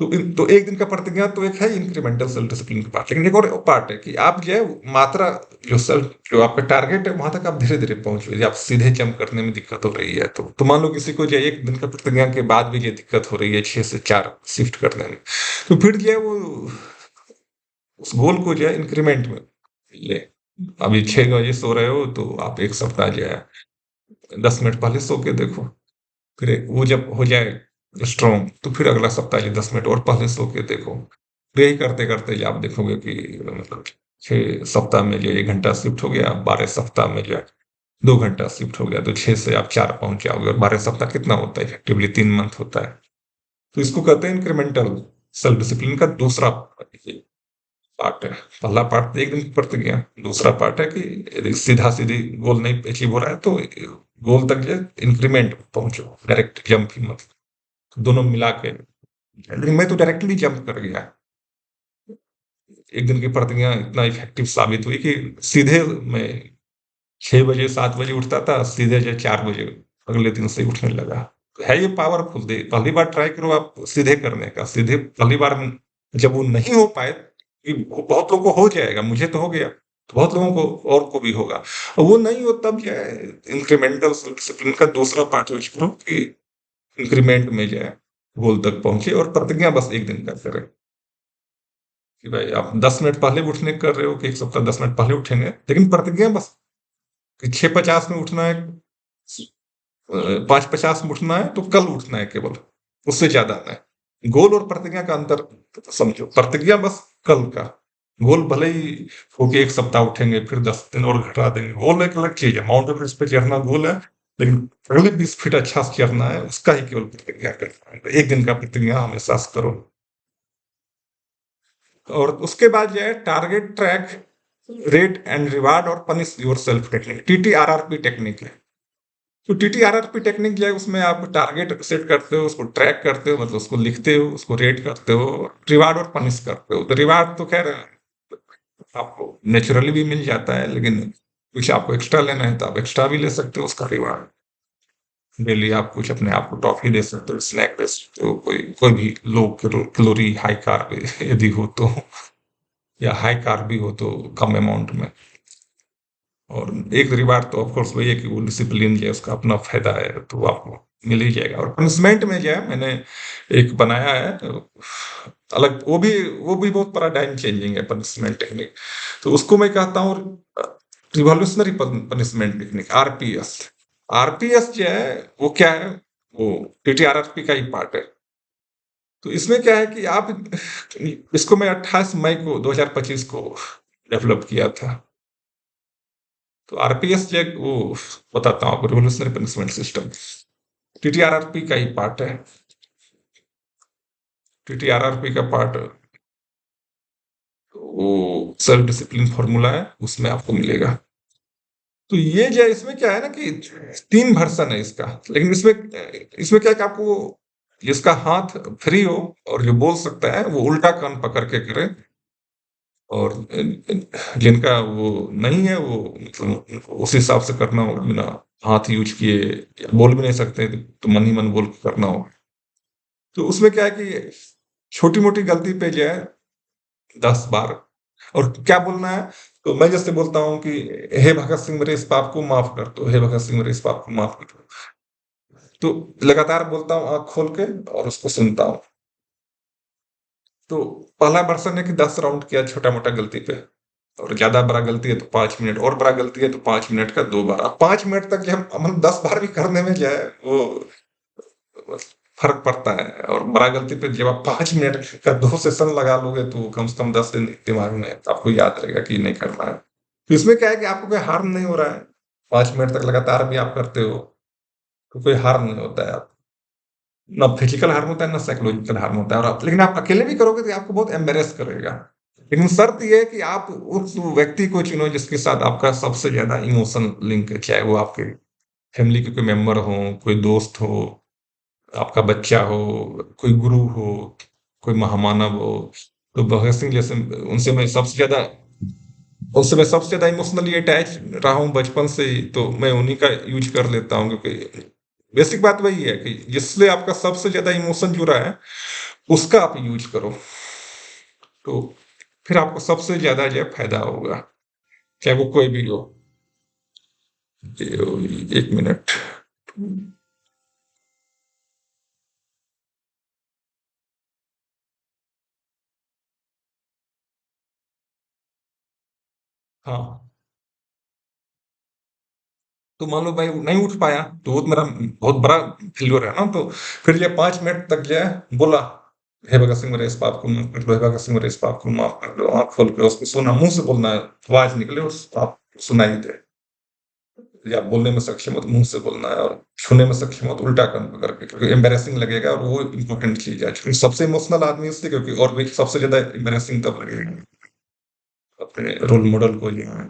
तो एक दिन का प्रतिज्ञा तो एक है इंक्रीमेंटल सेल्फ डिसिप्लिन की बात, लेकिन एक और पार्ट है कि आप जो है मात्रा, जो आपका टारगेट है वहां तक आप धीरे धीरे पहुंचो। यदि आप सीधे जंप करने में दिक्कत हो रही है, तो मान लो किसी को जो है एक दिन का प्रतिज्ञा के बाद भी ये दिक्कत हो रही है 6 से 4 शिफ्ट करने में, तो फिर जो है वो उस गोल को जो है इंक्रीमेंट में ले। अभी 6 बजे सो रहे हो तो आप एक सप्ताह जो है 10 मिनट पहले सो के देखो, फिर वो जब हो जाए स्ट्रॉन्ग तो फिर अगला सप्ताह जो 10 मिनट और पहले सो के देखो। फिर यही करते करते जो आप देखोगे कि मतलब 6 सप्ताह में जो 1 घंटा शिफ्ट हो गया, 12 सप्ताह में जो है 2 घंटा शिफ्ट हो गया, तो 6 से आप 4 पहुंच जाओगे। और 12 सप्ताह कितना होता है इफेक्टिवली? 3 मंथ होता है। तो इसको कहते हैं इंक्रीमेंटल सेल्फ डिसिप्लिन का दूसरा पार्ट है। पहला पार्ट एक दिन की प्रतिज्ञा, दूसरा पार्ट है कि यदि सीधा सीधी गोल नहीं अचीव हो रहा है तो गोल तक जो इंक्रीमेंट पहुंचो, डायरेक्ट जंप ही मत। दोनों मिला के, लेकिन मैं तो डायरेक्टली जंप कर गया। एक दिन की प्रतिज्ञा इतना इफेक्टिव साबित हुई कि सीधे मैं 6 बजे 7 बजे उठता था, सीधे जो 4 बजे अगले दिन से उठने लगा। तो है ये पावरफुल दे। पहली बार ट्राई करो आप सीधे करने का, सीधे पहली बार जब वो नहीं हो पाए, कि बहुत लोगों को हो जाएगा, मुझे तो हो गया, तो बहुत लोगों को और को भी होगा। और वो नहीं हो तब जो है इंक्रीमेंटल डिसिप्लिन का दूसरा पार्ट यूज करो कि इंक्रीमेंट में जो है गोल तक पहुंचे, और प्रतिज्ञा बस एक दिन का करें कि भाई आप 10 मिनट पहले उठने कर रहे हो कि एक सप्ताह 10 मिनट पहले उठेंगे, लेकिन प्रतिज्ञा बस कि 6:50 में उठना है, 5:50 में उठना है, तो कल उठना है केवल, उससे ज्यादा नहीं। गोल और प्रतिज्ञा का अंतर समझो। प्रतिज्ञा बस कल का, गोल भले ही हो कि एक सप्ताह उठेंगे फिर 10 दिन और घटा देंगे, गोल एक अलग चीज है। माउंट एवरेस्ट पे चढ़ना गोल है, लेकिन अगले 20 फीट अच्छा से चढ़ना है, उसका ही केवल प्रतिज्ञा करना है। तो एक दिन का प्रतिज्ञा हमेशा से करो। और उसके बाद जो है target track, rate and reward और punish yourself technique, TTRRP technique है। तो TTRRP टेक्निक जो है उसमें आप टारगेट सेट करते हो, उसको ट्रैक करते हो, मतलब उसको लिखते हो, उसको रेट करते हो, रिवार्ड और पनिश करते हो। तो रिवार्ड तो खैर आपको नेचुरली भी मिल जाता है, लेकिन कुछ आपको एक्स्ट्रा लेना है तो आप एक्स्ट्रा भी ले सकते हो उसका रिवार्ड। डेली आप कुछ अपने आप को टॉफ़ी दे सकते हो, स्नैक दे सकते हो, कोई कोई भी लो कैलोरी हाई कार्ब यदि हो तो, या हाई कार्ब भी हो तो कम अमाउंट में। और एक रिवार्ड तो ऑफ कोर्स वही है कि वो डिसिप्लिन जो है उसका अपना फ़ायदा है, तो वो आपको मिल ही जाएगा। और पनिशमेंट में जो है मैंने एक बनाया है अलग, वो भी बहुत बड़ा टाइम चेंजिंग है पनिशमेंट टेक्निक। तो उसको मैं कहता हूँ revolutionary punishment technique, RPS. RPS जो है वो क्या है, वो टीटीआरआरपी का ही पार्ट है। तो इसमें क्या है कि आप इसको मैं 28 मई को 2025 को डेवलप किया था। तो आरपीएस जो है वो बताता हूँ आपको, रिवोल्यूशनरी पनिशमेंट सिस्टम टीटीआरआरपी का ही पार्ट है। टीटीआरआरपी का पार्ट वो सेल्फ डिसिप्लिन फॉर्मूला है, उसमें आपको मिलेगा। तो ये जो है इसमें क्या है ना कि 3 वर्ज़न है इसका, लेकिन इसमें इसमें क्या है कि आपको जिसका हाथ फ्री हो और जो बोल सकता है वो उल्टा कान पकड़ के करे, और जिनका वो नहीं है वो मतलब उस हिसाब से करना होगा, बिना हाथ यूज़ किए, या बोल भी नहीं सकते तो मन ही मन बोल के करना होगा। तो उसमें क्या है कि छोटी-मोटी गलती पे जो है 10 बार, और क्या बोलना है, तो मैं जैसे बोलता हूँ कि हे भगत सिंह मेरे इस पाप को माफ़ कर दो, हे भगत सिंह मेरे इस पाप को माफ़ कर दो। तो लगातार बोलता हूँ आँख खोल के और उसको सुनता हूँ। तो पहला वर्ज़न है कि 10 राउंड किया छोटा-मोटा गलती पे, और ज़्यादा बड़ा गलती है तो 5 मिनट, और बड़ा गलती है तो 5 मिनट का 2 बार। अब 5 मिनट तक जब मतलब 10 बार भी करने में जो है वो फ़र्क पड़ता है, और बड़ा गलती पे जब आप 5 मिनट का 2 सेशन लगा लोगे तो कम से कम 10 दिन दिमाग में आपको याद रहेगा कि नहीं करना है। तो इसमें क्या है कि आपको कोई हार्म नहीं हो रहा है, 5 मिनट तक लगातार भी आप करते हो, तो कोई हार्म नहीं होता है। आप ना फिजिकल हार्म होता है, ना साइकोलॉजिकल हार्म होता है, और आप लेकिन आप अकेले भी करोगे तो आपको बहुत एम्बैरेस करेगा। लेकिन शर्त ये है कि आप उस व्यक्ति को चुनो जिसके साथ आपका सबसे ज़्यादा इमोशन लिंक है, चाहे वो आपके फैमिली के कोई मेंबर हों, कोई दोस्त हो, आपका बच्चा हो, कोई गुरु हो, कोई महामानव हो। तो भगत सिंह जैसे उनसे मैं सबसे ज़्यादा इमोशनली अटैच रहा हूँ बचपन से ही, तो मैं उन्हीं का यूज़ कर लेता हूँ, क्योंकि बेसिक बात वही है कि जिससे आपका सबसे ज़्यादा इमोशन जुड़ा है, उसका आप यूज़ करो, तो फिर आपको सबसे ज़्यादा जो है फ़ायदा होगा, चाहे वो कोई भी हो। 1 मिनट। हाँ, तो मान लो भाई नहीं उठ पाया, तो वो तो मेरा बहुत बड़ा फेल्योर है ना, तो फिर ये 5 मिनट तक जो है बोला, हे भगत सिंह मेरे इस पाप को माफ़ कर दो, हे भगत सिंह मेरे इस पाप को माफ़ कर दो। आँख खोल के उसको सुना, मुँह से बोलना है, आवाज़ निकले उस पाप को सुनाई दे। या बोलने में सक्षम हो तो मुँह से बोलना है, और छूने में सक्षम हो तो उल्टा कान पकड़ के, क्योंकि एम्बैरेसिंग लगेगा, और वो इम्पोर्टेंट चीज़ है। क्योंकि सबसे इमोशनल आदमी इसलिए क्योंकि, और भी सबसे ज़्यादा एम्बैरेसिंग तब लगेगा अपने रोल मॉडल को जो है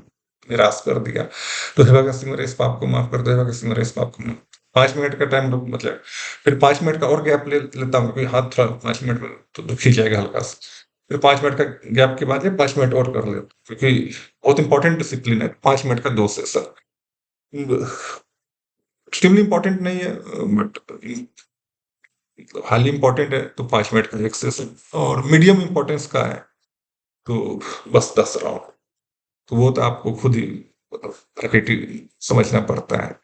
निराश कर दिया। तो हे भगत सिंह मेरे इस पाप को माफ़ कर दो, हे भगत सिंह मेरे इस पाप को माफ़। 5 मिनट का टाइम लो, मतलब फिर 5 मिनट का और गैप ले लेता हूँ, क्योंकि हाथ थोड़ा 5 मिनट में तो दुख ही जाएगा हल्का-सा। फिर 5 मिनट का गैप के बाद ये 5 मिनट और कर लेता हूँ, क्योंकि बहुत इम्पोर्टेंट डिसिप्लिन है, 5 मिनट का 2 सेशन। एक्सट्रीमली इम्पोर्टेंट नहीं है, बट मतलब हाईली इम्पोर्टेंट है तो 5 मिनट का 1 सेशन, और मीडियम इम्पोर्टेंस का है तो बस 10 राउंड। तो वो तो आपको खुद ही मतलब प्रकृति समझना पड़ता है।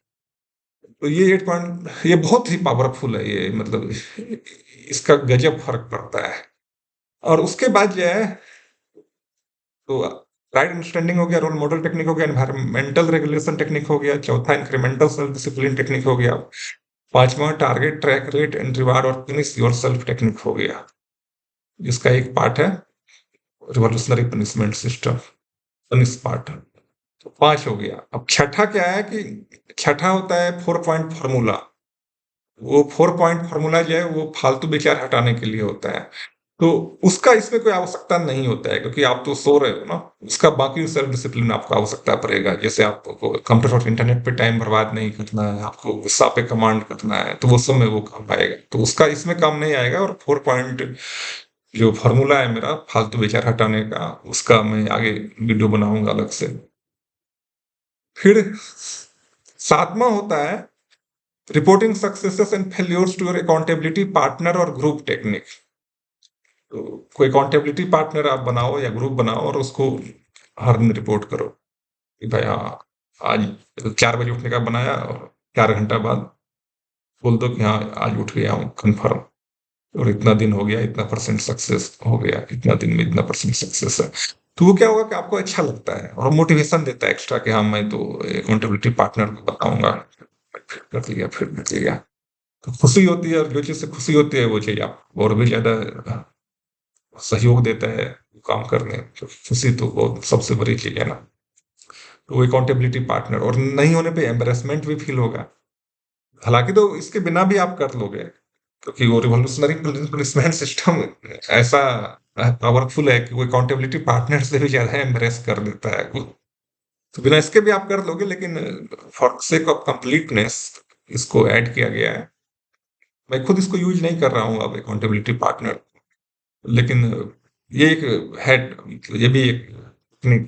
तो ये 8 पॉइंट ये बहुत ही पावरफुल है, ये मतलब इसका गज़ब फ़र्क पड़ता है। और उसके बाद जो है, तो राइट अंडरस्टैंडिंग हो गया, रोल मॉडल टेक्निक हो गया, एनवायरमेंटल रेगुलेशन टेक्निक हो गया, चौथा इंक्रीमेंटल सेल्फ डिसिप्लिन टेक्निक हो गया, 5वां target, track, rate and reward और फिनिश योरसेल्फ टेक्निक हो गया। जिसका एक पार्ट है revolutionary punishment system, punish part. तो 5 हो गया। अब छठा क्या है कि छठा होता है 4 पॉइंट फ़ॉर्मूला। वो 4 पॉइंट फ़ॉर्मूला जो है वो फालतू विचार हटाने के लिए होता है। तो उसका इसमें कोई आवश्यकता नहीं होता है, क्योंकि आप तो सो रहे हो ना, उसका बाकी सेल्फ डिसिप्लिन आपको आवश्यकता पड़ेगा। जैसे आपको कंप्यूटर और इंटरनेट पे टाइम बर्बाद नहीं करना है, आपको गुस्सा पे कमांड करना है, तो वो सब में वो काम आएगा। तो उसका इसमें काम नहीं आएगा, और 4 पॉइंट जो फ़ॉर्मूला है मेरा फालतू विचार हटाने का, उसका मैं आगे वीडियो बनाऊँगा अलग से। फिर 7वां होता है reporting successes and failures to your accountability partner और ग्रुप टेक्निक। तो कोई अकाउंटेबिलिटी पार्टनर आप बनाओ या ग्रुप बनाओ और उसको हर दिन रिपोर्ट करो कि भाई हाँ, आज 4 बजे उठने का बनाया और 4 घंटा बाद बोल दो कि हाँ, आज उठ गया हूँ कन्फर्म, और इतना दिन हो गया, इतना परसेंट सक्सेस हो गया, इतना दिन में इतना परसेंट सक्सेस है। तो वो क्या होगा कि आपको अच्छा लगता है और मोटिवेशन देता है एक्स्ट्रा कि हाँ, मैं तो अकाउंटेबिलिटी पार्टनर को बताऊंगा, फिर कर लिया, फिर कर लिया। तो खुशी होती है, और जो चीज़ से खुशी होती है वो चीज़ आप और भी ज़्यादा सहयोग देता है काम करने में। तो खुशी तो बहुत सबसे बड़ी चीज़ है ना। तो वो अकाउंटेबिलिटी पार्टनर, और नहीं होने पे एम्बैरेसमेंट भी फील होगा। हालाँकि तो इसके बिना भी आप कर लोगे, क्योंकि वो रिवॉल्यूशनरी पनिशमेंट सिस्टम ऐसा पावरफुल है कि वो अकाउंटेबिलिटी पार्टनर से भी ज़्यादा एम्ब्रेस कर देता है। तो बिना इसके भी आप कर लोगे, लेकिन फॉर सेक ऑफ कंप्लीटनेस इसको ऐड किया गया है। मैं खुद इसको यूज़ नहीं कर रहा हूँ अब अकाउंटेबिलिटी पार्टनर, लेकिन ये एक है, ये भी एक टेक्निक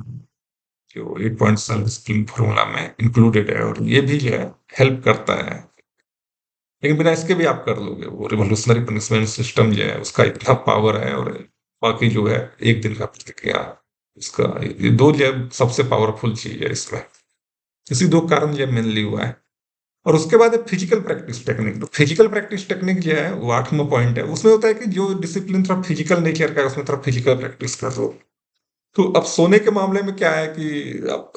जो 8 पॉइंट सेल्फ डिसिप्लिन फॉर्मूला में इंक्लूडेड है, और ये भी जो है हेल्प करता है। लेकिन बिना इसके भी आप कर लोगे, वो रिवॉल्यूशनरी पनिशमेंट सिस्टम जो है उसका इतना पावर है, और बाकी जो है एक दिन का प्रतिक्रिया, इसका ये 2 जो है सबसे पावरफुल चीज़ है इसमें। इसी 2 कारण जो मेनली हुआ है। और उसके बाद है फिजिकल प्रैक्टिस टेक्निक। तो फिजिकल प्रैक्टिस टेक्निक जो है वो 8वां पॉइंट है। उसमें होता है कि जो डिसिप्लिन थोड़ा फिजिकल नेचर का है उसमें थोड़ा फिजिकल प्रैक्टिस कर लो। तो अब सोने के मामले में क्या है कि अब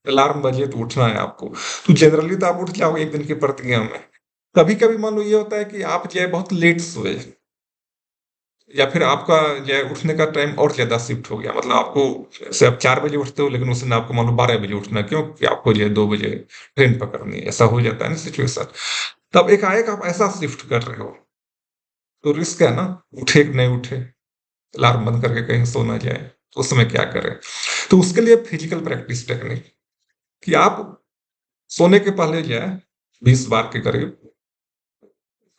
अलार्म बजे तो उठना है आपको, तो जनरली तो आप उठ जाओगे एक दिन की प्रतिज्ञा में। कभी-कभी मान लो ये होता है कि आप जो है बहुत लेट सोए, या फिर आपका जो है उठने का टाइम और ज़्यादा शिफ्ट हो गया। मतलब आपको, जैसे आप 4 बजे उठते हो, लेकिन उस दिन आपको मान लो 12 बजे उठना है, क्यों? कि आपको जो है 2 बजे ट्रेन पकड़नी है, ऐसा हो जाता है ना सिचुएशन। तब एकाएक आप ऐसा शिफ्ट कर रहे हो, तो रिस्क है ना, उठे कि नहीं उठे, अलार्म बंद करके कहीं सो ना जाए, तो उस समय क्या करें? तो उसके लिए फिजिकल प्रैक्टिस टेक्निक, कि आप सोने के पहले जो है 20 बार के करीब,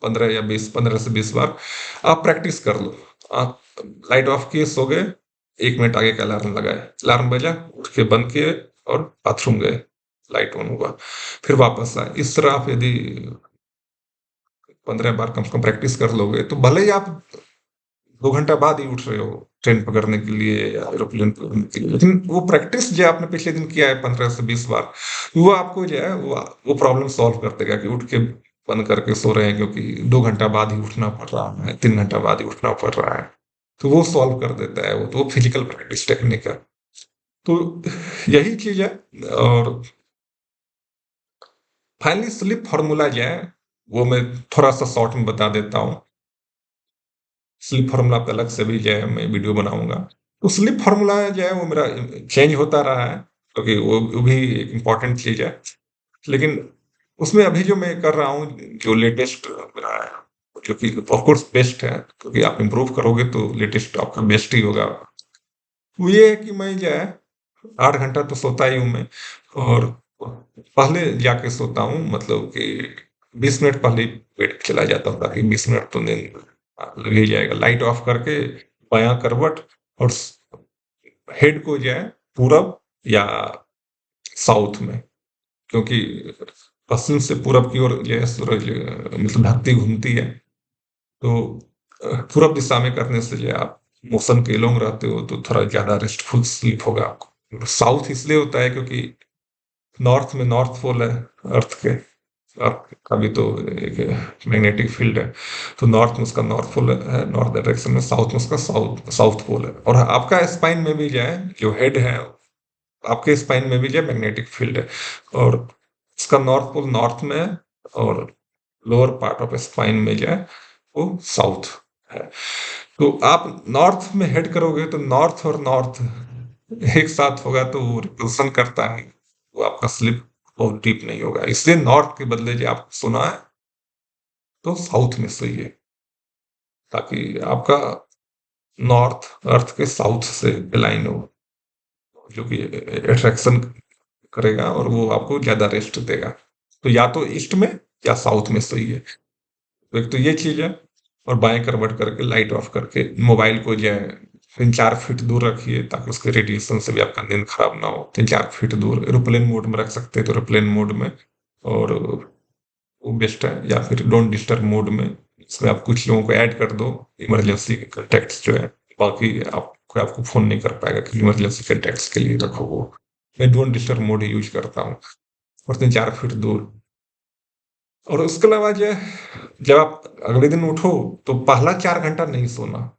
15 या 20, 15 से 20 बार आप प्रैक्टिस कर लो। आप लाइट ऑफ किए, सो गए, 1 मिनट आगे का अलार्म लगाए, अलार्म बजा, उठ के बंद किए और बाथरूम गए, लाइट ऑन हुआ, फिर वापस आए। इस तरह आप यदि 15 बार कम से कम प्रैक्टिस कर लोगे, तो भले ही आप 2 घंटा बाद ही उठ रहे हो ट्रेन पकड़ने के लिए या एरोप्लेन पकड़ने के लिए, लेकिन वो प्रैक्टिस जो आपने पिछले दिन किया है 15 से 20 बार, वो आपको जो है वो प्रॉब्लम सॉल्व कर देगा कि उठ के बंद करके सो रहे हैं, क्योंकि 2 घंटा बाद ही उठना पड़ रहा है, 3 घंटा बाद ही उठना पड़ रहा है। तो वो सॉल्व कर देता है, वो तो फिजिकल प्रैक्टिस टेक्निक है। तो यही चीज़ है। और फाइनली स्लीप फॉर्मूला जो है, वो मैं थोड़ा-सा शॉर्ट में बता देता हूँ। स्लीप फॉर्मूला पे अलग से भी जो है मैं वीडियो बनाऊँगा। तो स्लीप फॉर्मूला जो है वो मेरा चेंज होता रहा है, क्योंकि वो भी एक इम्पोर्टेंट चीज़ है। लेकिन उसमें अभी जो मैं कर रहा हूँ, जो लेटेस्ट मेरा है, जो कि ऑफ कोर्स बेस्ट है, क्योंकि आप इम्प्रूव करोगे तो लेटेस्ट आपका बेस्ट ही होगा। वो ये है कि मैं जो है 8 घंटा तो सोता ही हूँ मैं, और पहले जाके सोता हूँ, मतलब कि 20 मिनट पहले ही बेड चला जाता हूँ, ताकि 20 मिनट तो नींद लग ही जाएगा। लाइट ऑफ करके बायाँ करवट, और हेड को जो है पूरब या साउथ में, क्योंकि पश्चिम से पूरब की ओर जो है सूरज मतलब धरती घूमती है। तो पूरब दिशा में करने से जो है आप मोशन के अलोंग रहते हो, तो थोड़ा ज़्यादा रेस्टफुल स्लीप होगा आपको। साउथ इसलिए होता है क्योंकि नॉर्थ में नॉर्थ पोल है अर्थ के, अर्थ का भी तो एक मैग्नेटिक फील्ड है। तो नॉर्थ में उसका नॉर्थ पोल है, नॉर्थ डायरेक्शन में, साउथ में उसका साउथ साउथ पोल है। और आपका स्पाइन में भी जो है, जो हेड है, आपके स्पाइन में भी जो है मैग्नेटिक फील्ड है, और इसका नॉर्थ पोल नॉर्थ में है, और लोअर पार्ट ऑफ स्पाइन में जो है वो साउथ है। तो आप नॉर्थ में हेड करोगे तो नॉर्थ और नॉर्थ एक साथ होगा, तो वो रिपल्सन करता है, वो आपका स्लिप बहुत डीप नहीं होगा। इसलिए नॉर्थ के बदले जो आप सुना है तो साउथ में सोइए, ताकि आपका नॉर्थ अर्थ के साउथ से अलाइन हो, जो कि अट्रैक्शन करेगा और वो आपको ज़्यादा रेस्ट देगा। तो या तो ईस्ट में या साउथ में सोइए। तो एक तो ये चीज़ है। और बाएँ करवट करके लाइट ऑफ करके मोबाइल को जो है 3-4 फीट दूर रखिए, ताकि उसके रेडिएशन से भी आपका नींद खराब ना हो। 3-4 फीट दूर एरोप्लेन मोड में रख सकते हैं तो एरोप्लेन मोड में, और वो बेस्ट है, या फिर डोंट डिस्टर्ब मोड में इसमें आप कुछ लोगों को ऐड कर दो, इमरजेंसी कॉन्टैक्ट्स जो है, बाकी आपको फ़ोन नहीं कर पाएगा कि इमरजेंसी कॉन्टैक्ट्स के लिए रखो वो। मैं don't disturb mode he use करता हूँ और 3-4 फीट दूर। और उसके अलावा जो है, जब आप अगले दिन उठो तो पहला 4 घंटा नहीं सोना,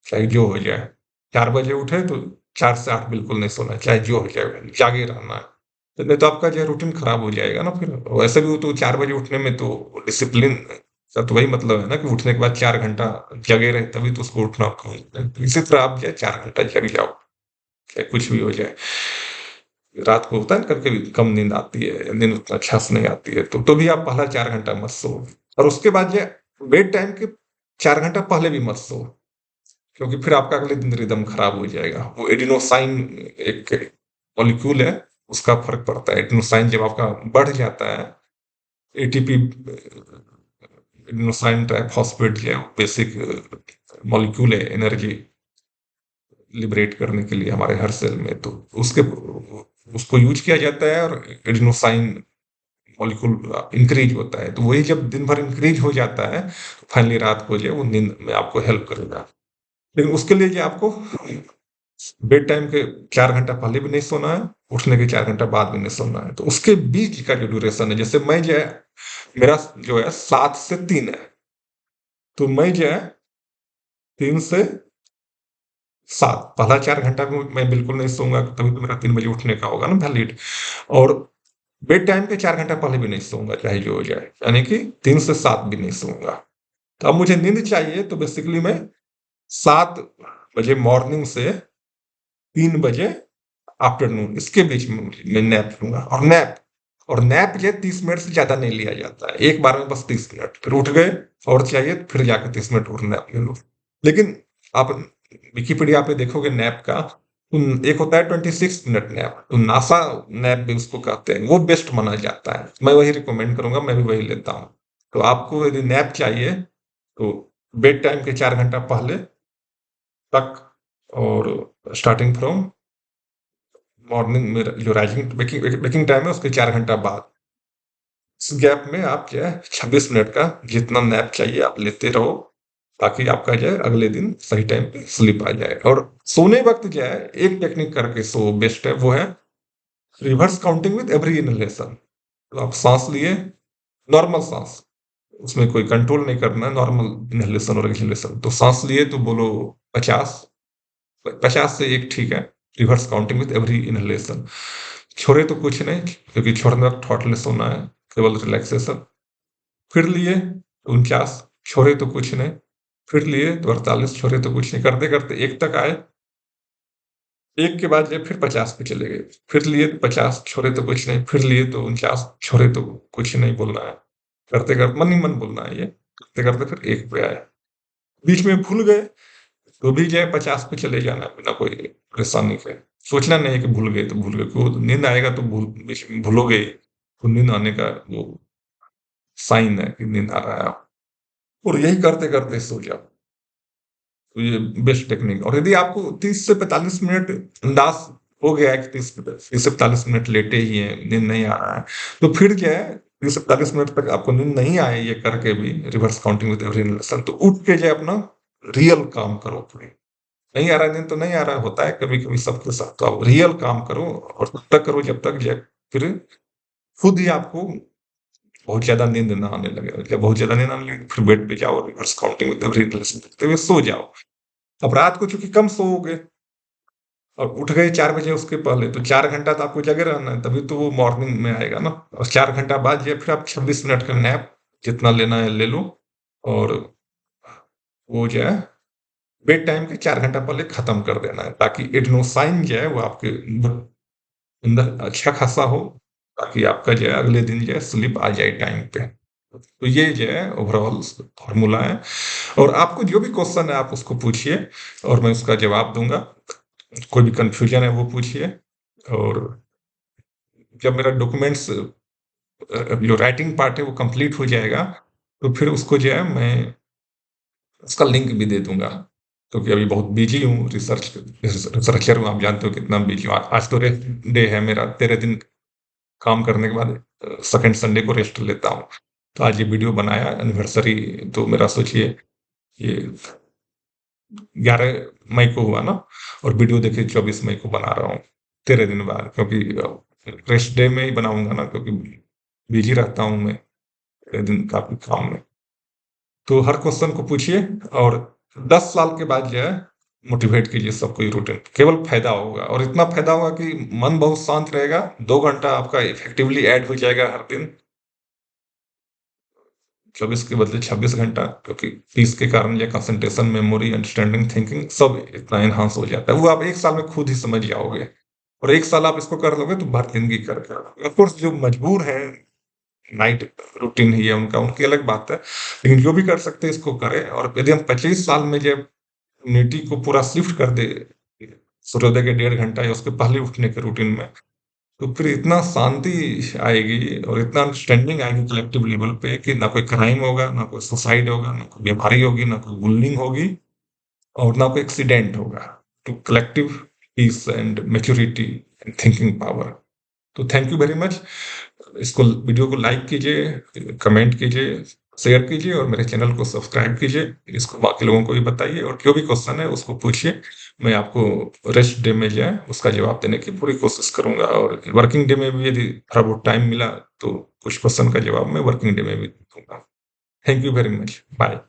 चाहे जो हो जाए। 4 बजे उठे तो 4 से 8 बिल्कुल नहीं सोना है, चाहे जो हो जाए, जागे रहना है। तो नहीं तो आपका जो है रूटीन खराब हो जाएगा ना फिर। वैसे भी वो तो 4 बजे उठने में तो डिसिप्लिन का तो वही मतलब है ना कि उठने के बाद 4 घंटा जगे रहे तभी तो उसको उठना कहते हैं। तो इसी तरह आप जो है 4 घंटा जग जाओ, चाहे कुछ भी हो जाए। रात को होता है ना कभी-कभी कम नींद आती है, नींद उतना अच्छा से नहीं आती है, तो भी आप पहला 4 घंटा मत सोओ। और उसके बाद जो है बेड टाइम के 4 घंटा पहले भी मत सोओ, क्योंकि फिर आपका अगले दिन रिदम खराब हो जाएगा। वो एडिनोसाइन एक मॉलिक्यूल है, उसका फ़र्क पड़ता है। एडिनोसाइन जब आपका बढ़ जाता है, एटीपी एडिनोसाइन ट्राइफॉस्फेट जो है वो बेसिक मॉलिक्यूल है एनर्जी लिबरेट करने के लिए हमारे हर सेल में, तो उसके उसको यूज़ किया जाता है और एडिनोसाइन मॉलिक्यूल इंक्रीज होता है। तो वही जब दिन भर इंक्रीज हो जाता है, तो फाइनली रात को जो है वो नींद में आपको हेल्प करेगा। लेकिन उसके लिए जो आपको बेड टाइम के 4 घंटा पहले भी नहीं सोना है, उठने के 4 घंटा बाद भी नहीं सोना है। तो उसके बीच का जो ड्यूरेशन है, जैसे मैं जो है मेरा जो है 7 से 3 है, तो मैं जो है 3 से 7 पहला 4 घंटा भी मैं बिल्कुल नहीं सोऊँगा, तभी तो मेरा 3 बजे उठने का होगा ना वैलिड। और बेड टाइम के 4 घंटा पहले भी नहीं सोऊँगा, चाहे जो हो जाए, यानी कि 3 से 7 भी नहीं सोऊँगा। तो अब मुझे नींद चाहिए तो बेसिकली मैं 7 बजे मॉर्निंग से 3 बजे आफ्टरनून, इसके बीच में मैं नैप लूँगा। और नैप जो है 30 मिनट से ज़्यादा नहीं लिया जाता है। एक बार में बस 30 मिनट, फिर उठ गए और चाहिए फिर जाके 30 मिनट और नैप ले लो। लेकिन आप विकिपीडिया पे देखोगे नैप का, एक होता है 26 मिनट नैप, तो नासा नैप भी उसको कहते हैं, वो बेस्ट माना जाता है। मैं वही रिकमेंड करूँगा, मैं भी वही लेता हूँ। तो आपको यदि नैप चाहिए तो बेड टाइम के 4 घंटा पहले तक, और स्टार्टिंग फ्रॉम मॉर्निंग में जो राइजिंग वेकिंग वेकिंग टाइम है उसके 4 घंटा बाद। इस गैप में आप जो है 26 मिनट का जितना नैप चाहिए आप लेते रहो, ताकि आपका जो है अगले दिन सही टाइम पे स्लीप आ जाए। और सोने वक़्त जो है एक टेक्निक करके सो बेस्ट है, वो है reverse counting with every inhalation. तो आप साँस लिए, नॉर्मल साँस, उसमें कोई कंट्रोल नहीं करना है, नॉर्मल इन्हेलेशन और एक्सहेलेशन। तो साँस लिए तो बोलो 50, 50 से 1 ठीक है, reverse counting with every inhalation. छोड़े तो कुछ नहीं, क्योंकि छोड़ने वक़्त थॉटलेस होना है, केवल रिलैक्सेशन। फिर लिए 49, छोड़े तो कुछ नहीं, फिर लिए तो 48, छोड़े तो कुछ नहीं, करते-करते 1 तक आए, 1 के बाद जो है फिर 50 पे चले गए, फिर लिए तो 50, छोड़े तो कुछ नहीं, फिर लिए तो 49, छोड़े तो कुछ नहीं बोलना है। करते-करते मन ही मन बोलना है ये, करते-करते फिर 1 पे आए। बीच में भूल गए, तो भी जो है 50 पे चले जाना है बिना कोई परेशानी के। सोचना नहीं है कि भूल गए तो भूल गए, क्यों नींद आएगा तो बीच में भूलोगे ही, तो नींद आने का वो साइन है कि नींद आ रहा है आप, और यही करते-करते सो जाओ। तो ये बेस्ट टेक्निक। और यदि आपको 30 से 45 मिनट अंदाज़ हो गया है कि 30 से 45 मिनट लेटे ही हैं, नींद नहीं आ रहा है, तो फिर क्या है 30 से 45 मिनट तक आपको नींद नहीं आए ये करके भी, reverse counting with every relation, तो उठ के जो है अपना रियल काम करो पूरे। नहीं आ रहा है नींद तो नहीं आ रहा है, होता है कभी-कभी सबके साथ, तो आप रियल काम करो और तब तक करो जब तक जो है फिर खुद ही आपको बहुत ज़्यादा नींद ना आने लगे। जब बहुत ज़्यादा नींद आने लगे फिर बेड पे जाओ, reverse counting with every relation करते हुए सो जाओ। अब रात को चूँकि कम सोओगे और उठ गए 4 बजे उसके पहले, तो 4 घंटा तो आपको जगे रहना है, तभी तो वो मॉर्निंग में आएगा ना। और 4 घंटा बाद जो है फिर आप 26 मिनट का नैप जितना लेना है ले लो, और वो जो है बेड टाइम के 4 घंटा पहले खत्म कर देना है, ताकि एडेनोसाइन जो है वो आपके अंदर अच्छा खासा हो, ताकि आपका जो है अगले दिन जो है स्लीप आ जाए टाइम पे। तो ये जो है ओवरऑल फ़ॉर्मूला है, और आपको जो भी क्वेश्चन है आप उसको पूछिए और मैं उसका जवाब दूँगा। कोई भी कन्फ्यूज़न है वो पूछिए। और जब मेरा डॉक्यूमेंट्स जो राइटिंग पार्ट है वो कंप्लीट हो जाएगा, तो फिर उसको जो है मैं उसका लिंक भी दे दूँगा। क्योंकि अभी बहुत बिज़ी हूँ, रिसर्चर हूँ, आप जानते हो कितना बिज़ी हूँ। आज तो रेस्ट डे है मेरा, 13 दिन काम करने के बाद सेकंड संडे को रेस्ट लेता हूँ। तो आज ये वीडियो बनाया एनिवर्सरी तो मेरा सोचिए ये 11 मई को हुआ ना और वीडियो देखिए 24 मई को बना रहा हूँ 13 दिन बाद क्योंकि रेस्ट डे में ही बनाऊंगा ना क्योंकि बिजी रहता हूँ मैं 13 दिन काफी काम में। तो हर क्वेश्चन को पूछिए और 10 साल के बाद जो है मोटिवेट कीजिए सबको ये रूटीन केवल फायदा होगा और इतना फायदा होगा कि मन बहुत शांत रहेगा 2 घंटा आपका इफेक्टिवली ऐड हो जाएगा हर दिन 24 के बदले 26 घंटा क्योंकि पीस के कारण या कंसंट्रेशन मेमोरी अंडरस्टैंडिंग थिंकिंग सब इतना एनहांस हो जाता है वो आप 1 साल में खुद ही समझ जाओगे और 1 साल आप इसको कर लोगे तो भर जिंदगी करके ऑफकोर्स जो मजबूर है नाइट रूटीन ही है उनका उनकी अलग बात है लेकिन जो भी कर सकते हैं इसको करें और यदि हम 25 साल में जब इम्यूनिटी को पूरा शिफ्ट कर दे सूर्योदय के 1.5 घंटा या उसके पहले उठने के रूटीन में तो फिर इतना शांति आएगी और इतना अंडरस्टैंडिंग आएगी कलेक्टिव लेवल पे कि ना कोई क्राइम होगा ना कोई सुसाइड होगा ना कोई बीमारी होगी ना कोई बुलिंग होगी और ना कोई एक्सीडेंट होगा तो collective peace and maturity and thinking power तो थैंक यू वेरी मच इसको वीडियो को लाइक कीजिए कमेंट कीजिए शेयर कीजिए और मेरे चैनल को सब्सक्राइब कीजिए इसको बाकी लोगों को भी बताइए और जो भी क्वेश्चन है उसको पूछिए मैं आपको रेस्ट डे में जो है उसका जवाब देने की पूरी कोशिश करूंगा और वर्किंग डे में भी यदि थोड़ा बहुत टाइम मिला तो कुछ क्वेश्चन का जवाब मैं वर्किंग डे में भी दूंगा thank you very much bye